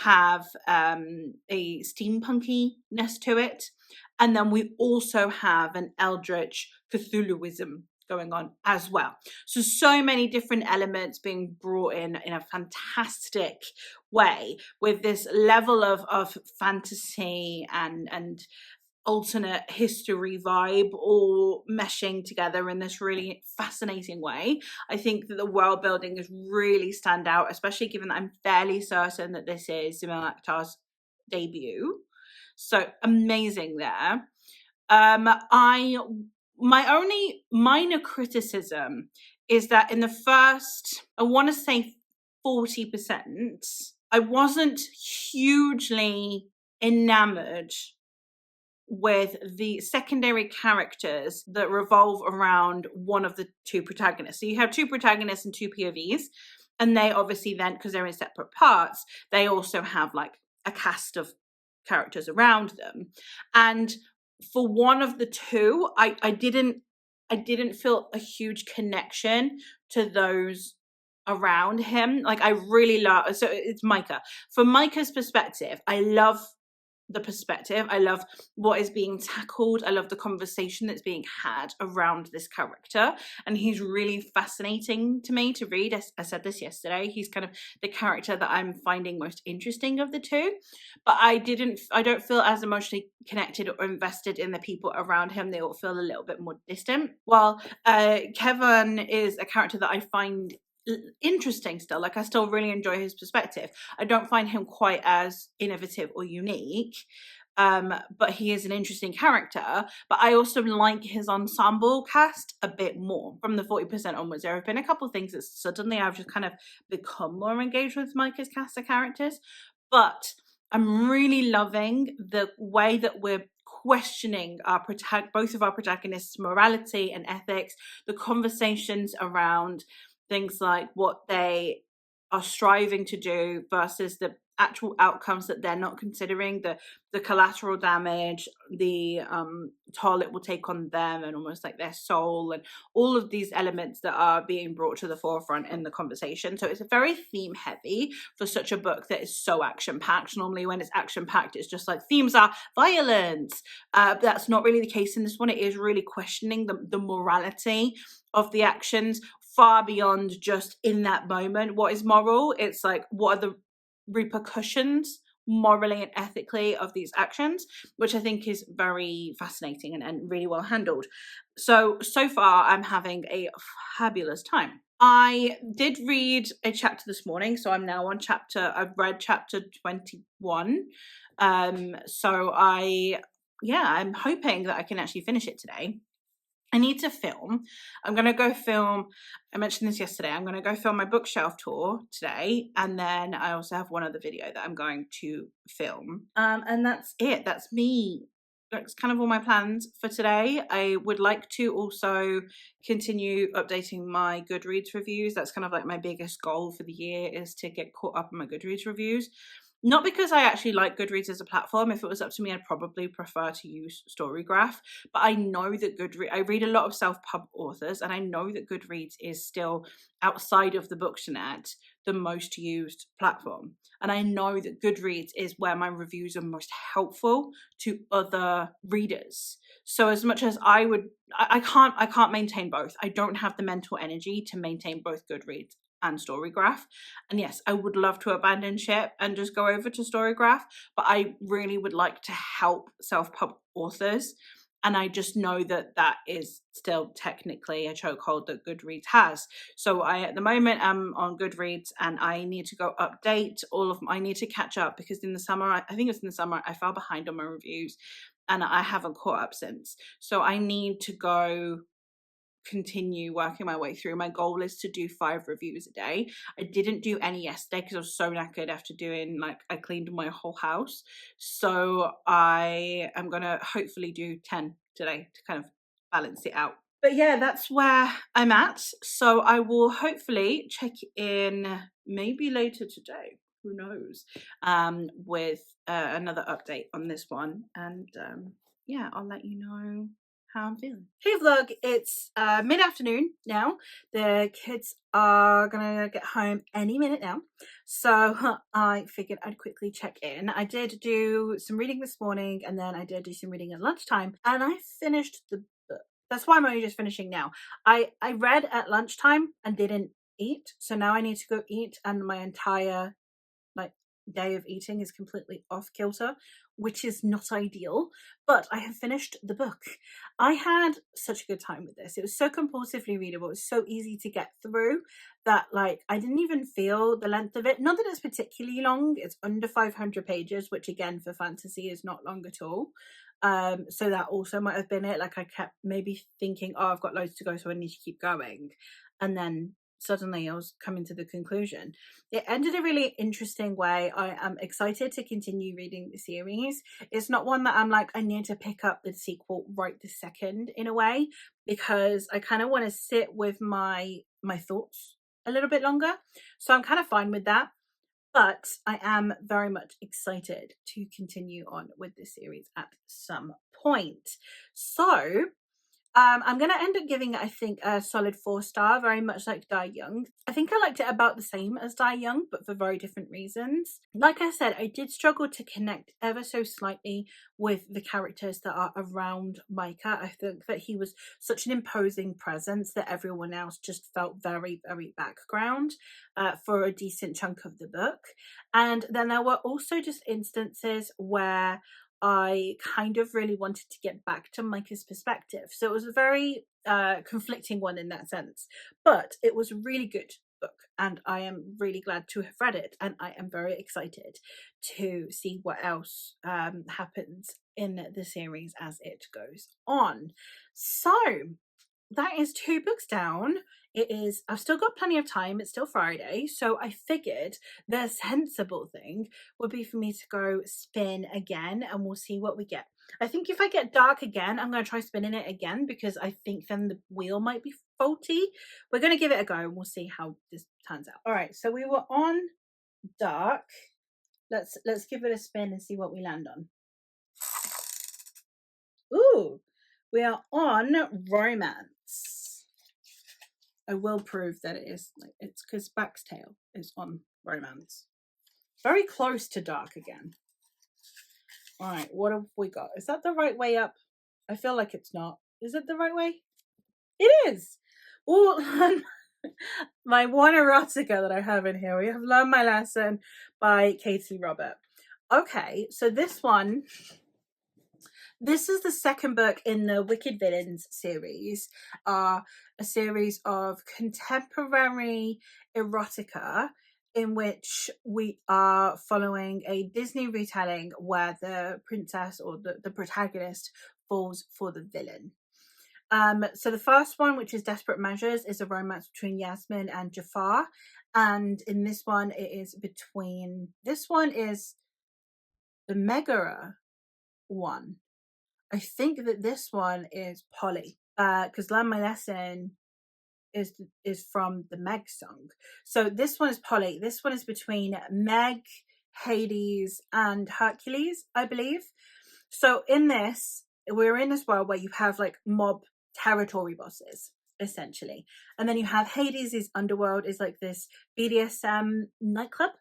have a steampunkiness to it, and then we also have an eldritch Cthulhuism going on as well. So many different elements being brought in a fantastic way with this level of fantasy and alternate history vibe all meshing together in this really fascinating way. I think that the world building is really stand out, especially given that I'm fairly certain that this is Simone Akhtar's debut. So amazing there. My only minor criticism is that in the first, I want to say 40%, I wasn't hugely enamored with the secondary characters that revolve around one of the 2 protagonists. So you have 2 protagonists and 2 POVs, and they obviously then, because they're in separate parts, they also have like a cast of characters around them. And for one of the 2, I didn't feel a huge connection to those around him. Like I really love, so it's Micah. From Micah's perspective, I love the perspective. I love what is being tackled. I love the conversation that's being had around this character, and he's really fascinating to me to read. I said this yesterday. He's kind of the character that I'm finding most interesting of the 2, but I don't feel as emotionally connected or invested in the people around him. They all feel a little bit more distant. While Kevin is a character that I find interesting still. Like I still really enjoy his perspective. I don't find him quite as innovative or unique, but he is an interesting character. But I also like his ensemble cast a bit more. From the 40% onwards, there have been a couple of things that suddenly I've just kind of become more engaged with Micah's cast of characters, but I'm really loving the way that we're questioning both of our protagonists' morality and ethics, the conversations around things like what they are striving to do versus the actual outcomes that they're not considering, the collateral damage, the toll it will take on them and almost like their soul, and all of these elements that are being brought to the forefront in the conversation. So it's very theme heavy for such a book that is so action packed. Normally when it's action packed, it's just like themes are violence. That's not really the case in this one. It is really questioning the morality of the actions far beyond just in that moment what is moral. It's like, what are the repercussions morally and ethically of these actions, which I think is very fascinating and really well handled. So far I'm having a fabulous time. I did read a chapter this morning, so I'm now on I've read chapter 21. So I'm hoping that I can actually finish it today. I need to film. I'm going to go film, I mentioned this yesterday, I'm going to go film my bookshelf tour today. And then I also have one other video that I'm going to film. And that's it. That's me. That's kind of all my plans for today. I would like to also continue updating my Goodreads reviews. That's kind of like my biggest goal for the year, is to get caught up on my Goodreads reviews. Not because I actually like Goodreads as a platform. If it was up to me, I'd probably prefer to use Storygraph. But I know that I read a lot of self-pub authors, and I know that Goodreads is still, outside of the Bookstanet, the most used platform. And I know that Goodreads is where my reviews are most helpful to other readers. So as much as I can't maintain both. I don't have the mental energy to maintain both Goodreads and Storygraph. And yes, I would love to abandon ship and just go over to Storygraph, but I really would like to help self-pub authors. And I just know that that is still technically a chokehold that Goodreads has. So at the moment, I'm on Goodreads, and I need to go update I need to catch up, because in the summer, I think it was in the summer, I fell behind on my reviews and I haven't caught up since. So I need to go continue working my way through. My goal is to do 5 reviews a day. I didn't do any yesterday because I was so knackered after doing, I cleaned my whole house. So I am gonna hopefully do 10 today to kind of balance it out. But yeah, that's where I'm at. So I will hopefully check in maybe later today, who knows, with another update on this one. And yeah, I'll let you know how I'm feeling. Hey vlog, it's mid-afternoon now. The kids are gonna get home any minute now, so I figured I'd quickly check in. I did do some reading this morning, and then I did do some reading at lunchtime, and I finished the book. That's why I'm only just finishing now. I read at lunchtime and didn't eat, so now I need to go eat, and my entire day of eating is completely off kilter, which is not ideal, but I have finished the book. I had such a good time with this. It was so compulsively readable. It was so easy to get through that I didn't even feel the length of it. Not that it's particularly long. It's under 500 pages, which again for fantasy is not long at all. So that also might have been it. I kept maybe thinking, oh, I've got loads to go, so I need to keep going. And then suddenly I was coming to the conclusion. It ended a really interesting way. I am excited to continue reading the series. It's not one that I'm I need to pick up the sequel right this second in a way, because I kind of want to sit with my thoughts a little bit longer. So I'm kind of fine with that. But I am very much excited to continue on with this series at some point. So I'm going to end up giving it, I think, a solid 4-star, very much like Die Young. I think I liked it about the same as Die Young, but for very different reasons. Like I said, I did struggle to connect ever so slightly with the characters that are around Micah. I think that he was such an imposing presence that everyone else just felt very, very background for a decent chunk of the book. And then there were also just instances where I kind of really wanted to get back to Micah's perspective. So it was a very conflicting one in that sense. But it was a really good book, and I am really glad to have read it. And I am very excited to see what else happens in the series as it goes on. So that is 2 books down. I've still got plenty of time. It's still Friday. So I figured the sensible thing would be for me to go spin again, and we'll see what we get. I think if I get dark again, I'm going to try spinning it again, because I think then the wheel might be faulty. We're going to give it a go, and we'll see how this turns out. All right. So we were on dark. Let's give it a spin and see what we land on. Ooh, we are on romance. I will prove that it is, it's because Baxtail is on romance. Very close to dark again. All right, what have we got? Is that the right way up? I feel like it's not. Is it the right way? It is. Well, my one erotica that I have in here. We have Learn My Lesson by Katie Robert. Okay, so this is the second book in the Wicked Villains series, a series of contemporary erotica in which we are following a Disney retelling where the princess or the protagonist falls for the villain. So the first one, which is Desperate Measures, is a romance between Yasmin and Jafar. And in this one, this one is the Megara one. I think that this one is Polly, because Learn My Lesson is from the Meg song. So this one is Polly. This one is between Meg, Hades, and Hercules, I believe. So in this, we're in this world where you have like mob territory bosses, essentially. And then you have Hades' underworld is like this BDSM nightclub,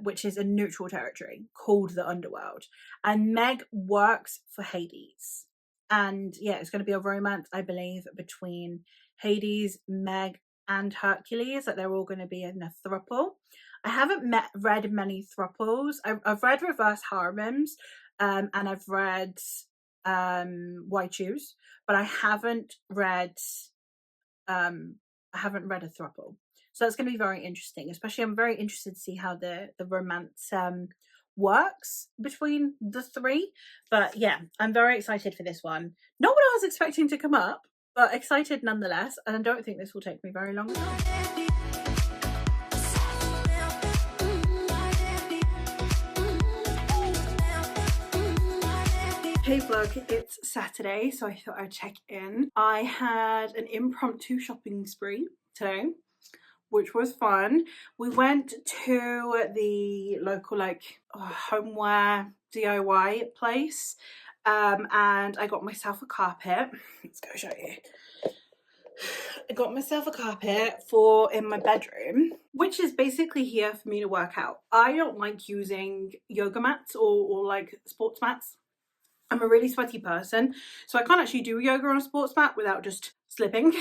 which is a neutral territory called the underworld. And Meg works for Hades. And yeah, it's going to be a romance, I believe, between Hades, Meg, and Hercules. Like they're all going to be in a throuple. I haven't read many throuples. I've read reverse harems, and I've read Why Choose, but I haven't read a throuple. So that's going to be very interesting. Especially, I'm very interested to see how the romance works between the three. But yeah, I'm very excited for this one. Not what I was expecting to come up, but excited nonetheless. And I don't think this will take me very long at all. Hey vlog, it's Saturday, so I thought I'd check in. I had an impromptu shopping spree today, which was fun. We went to the local homeware DIY place, and I got myself a carpet. Let's go show you. I got myself a carpet in my bedroom, which is basically here for me to work out. I don't like using yoga mats or like sports mats. I'm a really sweaty person, so I can't actually do yoga on a sports mat without just slipping.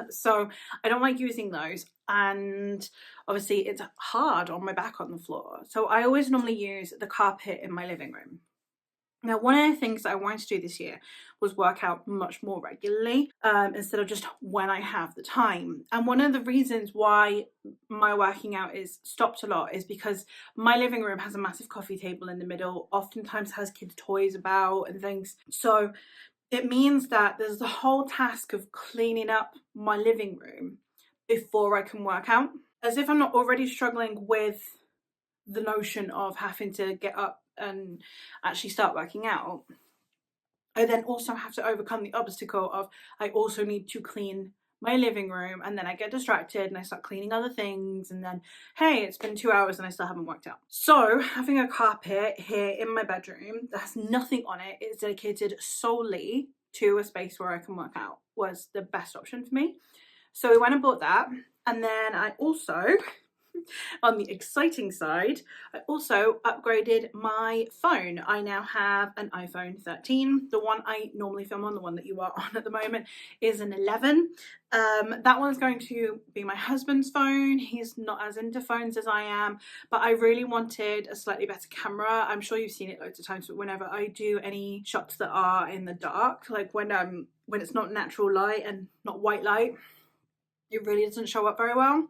So I don't like using those, and obviously it's hard on my back on the floor. So I always normally use the carpet in my living room. Now, one of the things that I wanted to do this year was work out much more regularly, instead of just when I have the time. And one of the reasons why my working out is stopped a lot is because my living room has a massive coffee table in the middle, oftentimes has kids' toys about and things. So it means that there's the whole task of cleaning up my living room before I can work out. As if I'm not already struggling with the notion of having to get up and actually start working out, I then also have to overcome the obstacle of I also need to clean my living room, and then I get distracted and I start cleaning other things, and then hey, it's been 2 hours and I still haven't worked out. So having a carpet here in my bedroom that has nothing on it, it's dedicated solely to a space where I can work out, was the best option for me. So we went and bought that, and then I also on the exciting side, I also upgraded my phone. I now have an iPhone 13. The one I normally film on, the one that you are on at the moment, is an 11. That one's going to be my husband's phone. He's not as into phones as I am, but I really wanted a slightly better camera. I'm sure you've seen it loads of times, but whenever I do any shots that are in the dark, like when it's not natural light and not white light, it really doesn't show up very well.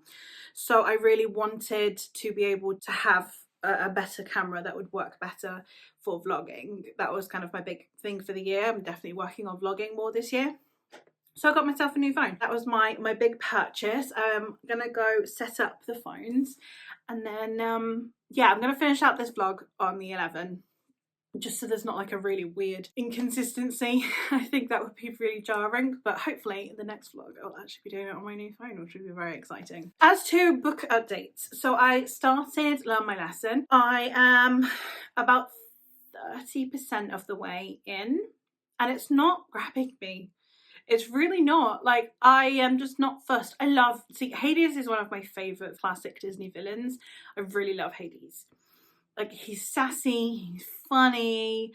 So I really wanted to be able to have a better camera that would work better for vlogging. That was kind of my big thing for the year. I'm definitely working on vlogging more this year. So I got myself a new phone. That was my big purchase. I'm gonna go set up the phones, and then yeah, I'm gonna finish out this vlog on the 11. Just so there's not like a really weird inconsistency. I think that would be really jarring, but hopefully in the next vlog I'll actually be doing it on my new phone, which would be very exciting. As to book updates, so I started Learn My Lesson. I am about 30% of the way in, and it's not grabbing me. It's really not. Like, I am just not fussed. Hades is one of my favourite classic Disney villains. I really love Hades. Like, he's sassy, he's funny,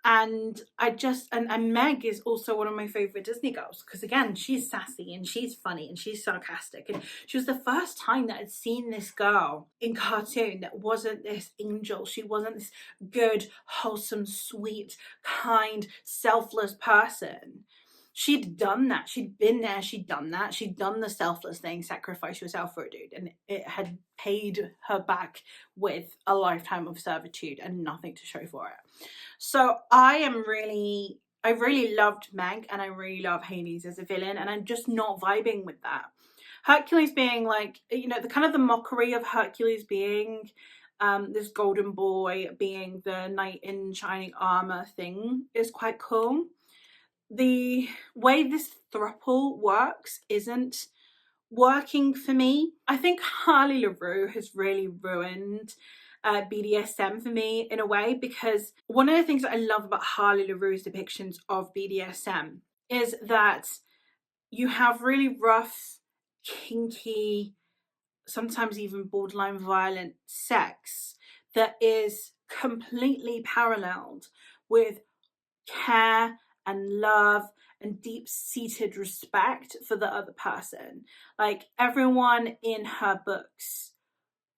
and and Meg is also one of my favourite Disney girls, because again, she's sassy and she's funny and she's sarcastic, and she was the first time that I'd seen this girl in cartoon that wasn't this angel. She wasn't this good, wholesome, sweet, kind, selfless person. She'd done that. She'd been there. She'd done that. She'd done the selfless thing, sacrifice yourself for a dude, and it had paid her back with a lifetime of servitude and nothing to show for it. So I I really loved Meg and I really love Hades as a villain, and I'm just not vibing with that. Hercules being like, you know, the kind of the mockery of Hercules being this golden boy, being the knight in shining armor thing is quite cool. The way this throuple works isn't working for me. I think Harley LaRue has really ruined BDSM for me in a way, because one of the things that I love about Harley LaRue's depictions of BDSM is that you have really rough, kinky, sometimes even borderline violent sex that is completely paralleled with care and love and deep-seated respect for the other person. Like, everyone in her books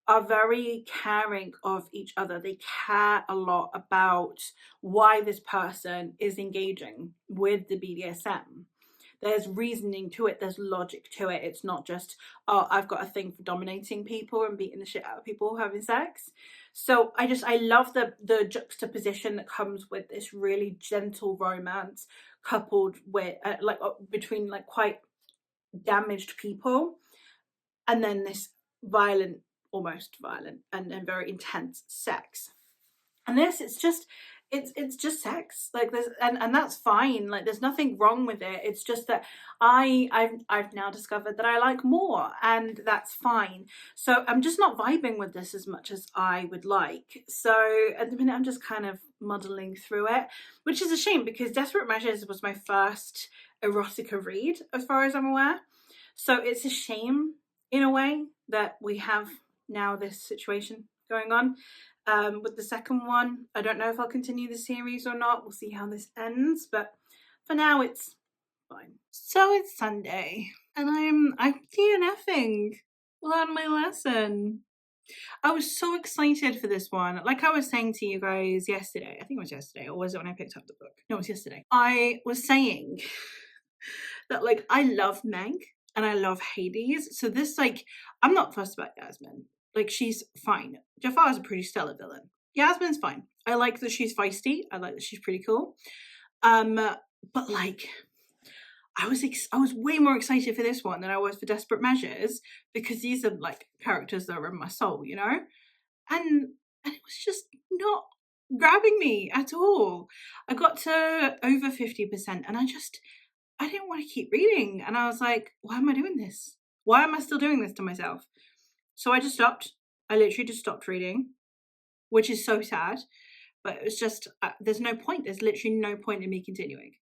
are very caring of each other. They care a lot about why this person is engaging with the BDSM. There's reasoning to it, there's logic to it. It's not just, oh, I've got a thing for dominating people and beating the shit out of people having sex. So I love the juxtaposition that comes with this really gentle romance coupled with between like quite damaged people, and then this violent, almost violent and very intense sex. And this, it's just sex. Like, there's and that's fine. Like, there's nothing wrong with it. It's just that I've now discovered that I like more, and that's fine. So I'm just not vibing with this as much as I would like. So at the minute I'm just kind of muddling through it, which is a shame because Desperate Measures was my first erotica read as far as I'm aware. So it's a shame in a way that we have now this situation going on. With the second one, I don't know if I'll continue the series or not. We'll see how this ends, but for now it's fine. So it's Sunday and I'm DNFing on my lesson. I was so excited for this one. Like I was saying to you guys yesterday, I think it was yesterday, or was it when I picked up the book? No, it was yesterday. I was saying that, like, I love Meg and I love Hades. So this, like, I'm not fussed about Yasmin. Like, she's fine. Jafar's a pretty stellar villain. Yasmin's fine. I like that she's feisty. I like that she's pretty cool. But like, I was way more excited for this one than I was for Desperate Measures, because these are like characters that are in my soul, you know? And it was just not grabbing me at all. I got to over 50% and I didn't want to keep reading. And I was like, why am I doing this? Why am I still doing this to myself? So I just stopped. I literally just stopped reading, which is so sad. But it was just, there's no point. There's literally no point in me continuing.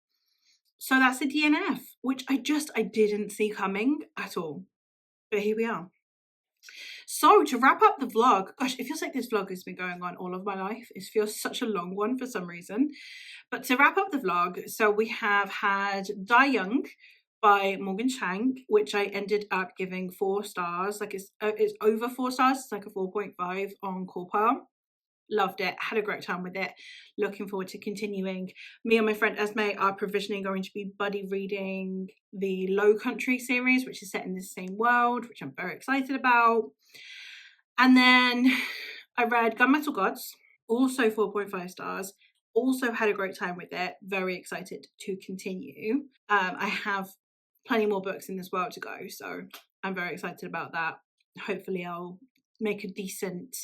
So that's a DNF, which I didn't see coming at all. But here we are. So to wrap up the vlog, gosh, it feels like this vlog has been going on all of my life. It feels such a long one for some reason. But to wrap up the vlog, so we have had Die Young by Morgan Shank, which I ended up giving 4 stars. Like, it's over 4 stars. It's like a 4.5 on Corpal. Loved it, had a great time with it, looking forward to continuing. Me and my friend Esme are provisionally going to be buddy reading the Low Country series, which is set in the same world, which I'm very excited about. And then I read Gunmetal Gods, also 4.5 stars, also had a great time with it, very excited to continue. I have plenty more books in this world to go, so I'm very excited about that. Hopefully I'll make a decent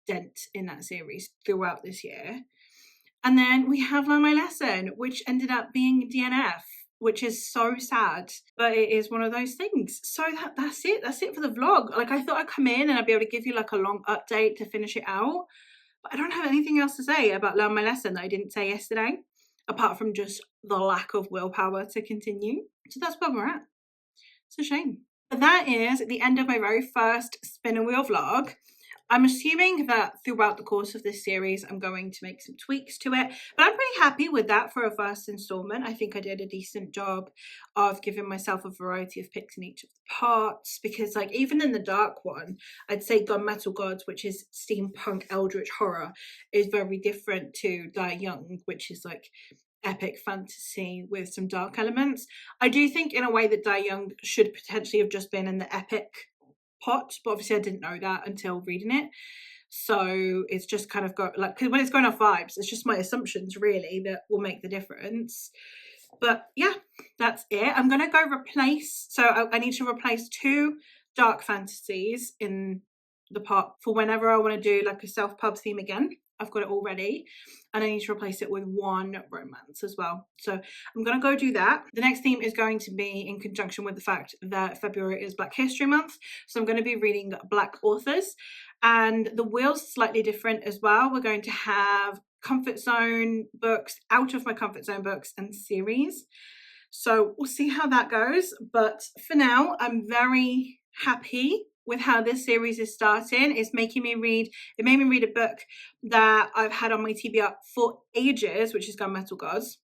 dent in that series throughout this year. And then we have Learn My Lesson, which ended up being DNF, which is so sad, but it is one of those things. So that's it for the vlog. Like, I thought I'd come in and I'd be able to give you like a long update to finish it out, but I don't have anything else to say about Learn My Lesson that I didn't say yesterday, apart from just the lack of willpower to continue. So that's where we're at. It's a shame. But that is the end of my very first Spin a Wheel vlog. I'm assuming that throughout the course of this series, I'm going to make some tweaks to it, but I'm pretty happy with that for a first installment. I think I did a decent job of giving myself a variety of picks in each of the parts, because like, even in the dark one, I'd say Gunmetal Gods, which is steampunk eldritch horror, is very different to Die Young, which is like epic fantasy with some dark elements. I do think in a way that Die Young should potentially have just been in the epic pot, but obviously I didn't know that until reading it. So it's just kind of got like, because when it's going off vibes, it's just my assumptions really that will make the difference. But yeah, that's it. I'm gonna go replace, so I need to replace 2 dark fantasies in the pot for whenever I want to do like a self-pub theme again. I've got it all ready, and I need to replace it with 1 romance as well. So I'm gonna go do that. The next theme is going to be in conjunction with the fact that February is Black History Month. So I'm going to be reading Black authors, and the wheel's slightly different as well. We're going to have comfort zone books, out of my comfort zone books, and series. So we'll see how that goes. But for now, I'm very happy with how this series is starting. It made me read a book that I've had on my TBR for ages, which is Gunmetal Gods.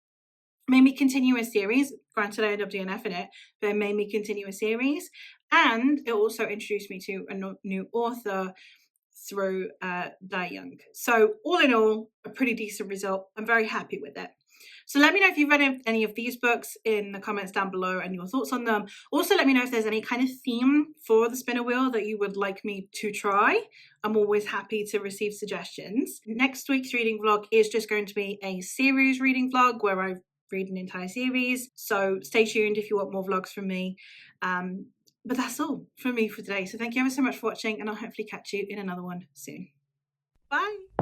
It made me continue a series. Granted, I ended up DNFing it, but it made me continue a series. And it also introduced me to a new author through Die Young. So all in all, a pretty decent result. I'm very happy with it. So let me know if you've read any of these books in the comments down below and your thoughts on them. Also, let me know if there's any kind of theme for the spinner wheel that you would like me to try. I'm always happy to receive suggestions. Next week's reading vlog is just going to be a series reading vlog where I read an entire series. So stay tuned if you want more vlogs from me. But that's all from me for today. So thank you ever so much for watching, and I'll hopefully catch you in another one soon. Bye.